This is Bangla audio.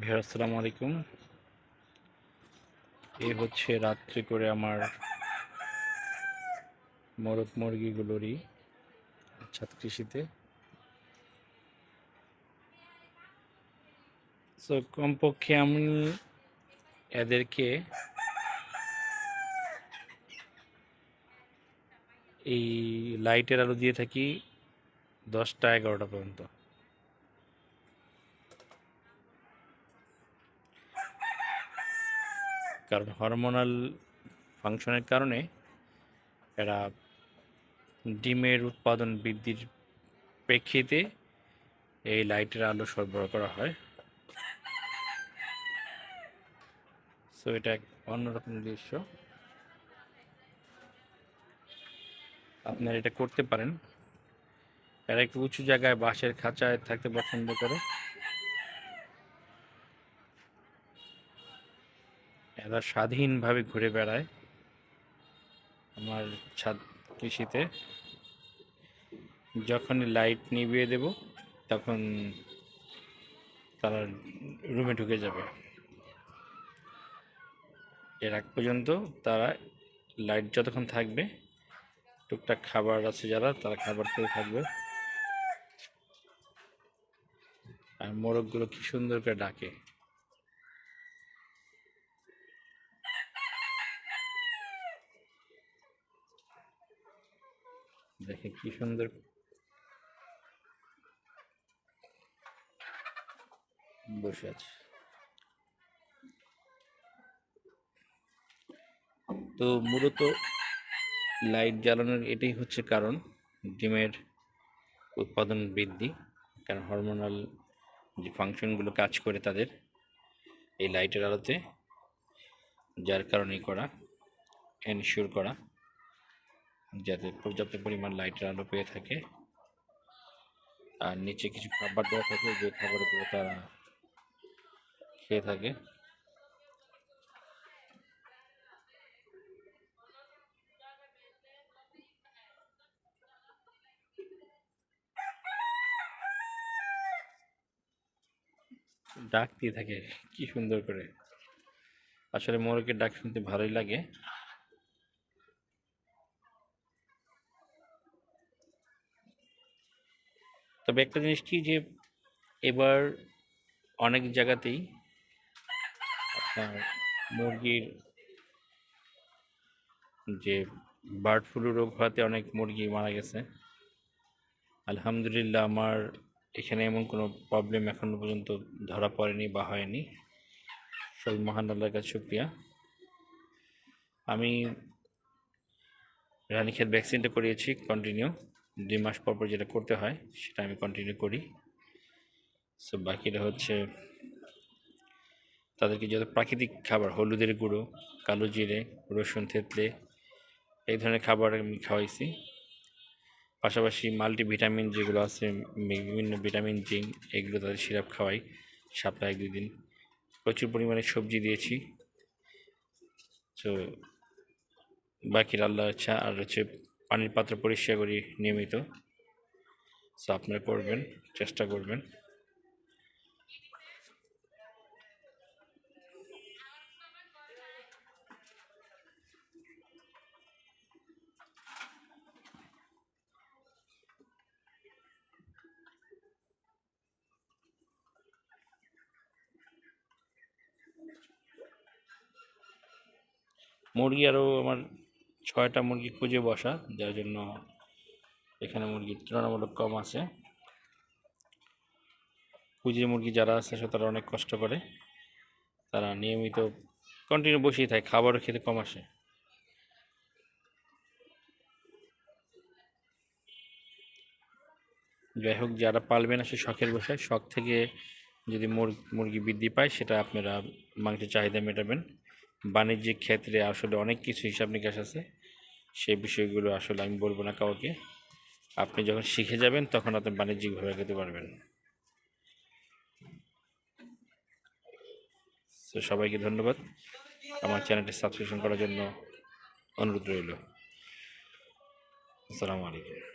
ভাইয়া আসসালামু আলাইকুম। এই হচ্ছে রাত্রে করে আমার মোরগ মুরগিগুলোরই ছাদ কৃষিতে। সো কমপক্ষে আমি এদেরকে এই লাইটের আলো দিয়ে থাকি 10টা 11টা পর্যন্ত। কারণ হরমোনাল ফাংশনের কারণে এরা ডিমের উৎপাদন বৃদ্ধির প্রেক্ষিতে এই লাইটের আলো সরবরাহ করা হয়। সো এটা এক অন্যরকম দৃশ্য, আপনারা এটা করতে পারেন। এরা একটু উঁচু জায়গায় বাঁশের খাঁচায় থাকতে পছন্দ করে। এরা স্বাধীনভাবে ঘুরে বেড়ায় আমার ছাদ কৃষিতে। যখনই লাইট নিভিয়ে দেব তখন তারা রুমে ঢুকে যাবে। এর আগ পর্যন্ত তারা লাইট যতক্ষণ থাকবে টুকটাক খাবার আছে যারা তারা খাবার খেয়ে থাকবে। আর মোরগগুলো কি সুন্দর করে ডাকে, দেখে কি সুন্দর বসে আছে। তো মূলত লাইট জ্বালানোর এটাই হচ্ছে কারণ, ডিমের উৎপাদন বৃদ্ধি। কারণ হরমোনাল যে ফাংশনগুলো কাজ করে তাদের এই লাইটের আলোতে, যার কারণেই করা, এনশিওর করা যাতে পর্যাপ্ত পরিমাণ লাইটের আলো পেয়ে থাকে। আর নিচে কিছু খাবার দেওয়া থাকে, যে খাবারগুলো তারা খেয়ে থাকে। ডাক দিয়ে থাকে কি সুন্দর করে। আসলে মোরগের ডাক শুনতে ভালোই লাগে। তবে একটা জিনিস কি, যে এবার অনেক জায়গাতেই আপনার মুরগির যে বার্ড ফ্লু রোগ হওয়াতে অনেক মুরগি মারা গেছে। আলহামদুলিল্লাহ আমার এখানে এমন কোনো প্রবলেম এখনো পর্যন্ত ধরা পড়েনি বা হয়নি, সব মহান আল্লাহর কাছে শুকরিয়া। আমি রানীক্ষেত ভ্যাকসিনটা করিয়েছি কন্টিনিউ, 2 মাস পর পর যেটা করতে হয় সেটা আমি কন্টিনিউ করি। সো বাকিটা হচ্ছে তাদেরকে যত প্রাকৃতিক খাবার, হলুদের গুঁড়ো, কালো জিরে, রসুন থেতলে, এই ধরনের খাবার আমি খাওয়াইছি। পাশাপাশি মাল্টিভিটামিন যেগুলো আছে, বিভিন্ন ভিটামিন, জিঙ্ক, এগুলো তাদের সিরাপ খাওয়াই সপ্তাহে 2 দিন। প্রচুর পরিমাণে সবজি দিয়েছি। তো বাকির আল্লাহর ইচ্ছা। আর হচ্ছে পানির পাত্র পরিষ্কার করি নিয়মিত। সো আপনারা করবেন, চেষ্টা করবেন। মুরগি আরও আমার 6টা মুরগি খুঁজে বসা, যার জন্য এখানে মুরগির তুলনামূলক কম আছে। খুঁজে মুরগি যারা আছে তারা অনেক কষ্ট করে, তারা নিয়মিত কন্টিনিউ বসেই থাকে, খাবারও খেতে কম আসে। যাই হোক, যারা পালবেন আসে শখের বসায়, শখ থেকে যদি মুরগি বৃদ্ধি পায় সেটা আপনারা মাংসের চাহিদা মেটাবেন। বাণিজ্যিক ক্ষেত্রে আসলে অনেক কিছু হিসাব নিকাশ আছে, সেই বিষয়গুলো আসলে আমি বলবো না কাউকে। আপনি যখন শিখে যাবেন তখন আপনি বাণিজ্যিকভাবে এগোতে পারবেন। তো সবাইকে ধন্যবাদ, আমার চ্যানেলটি সাবস্ক্রিপশন করার জন্য অনুরোধ রইল। আসসালামু আলাইকুম।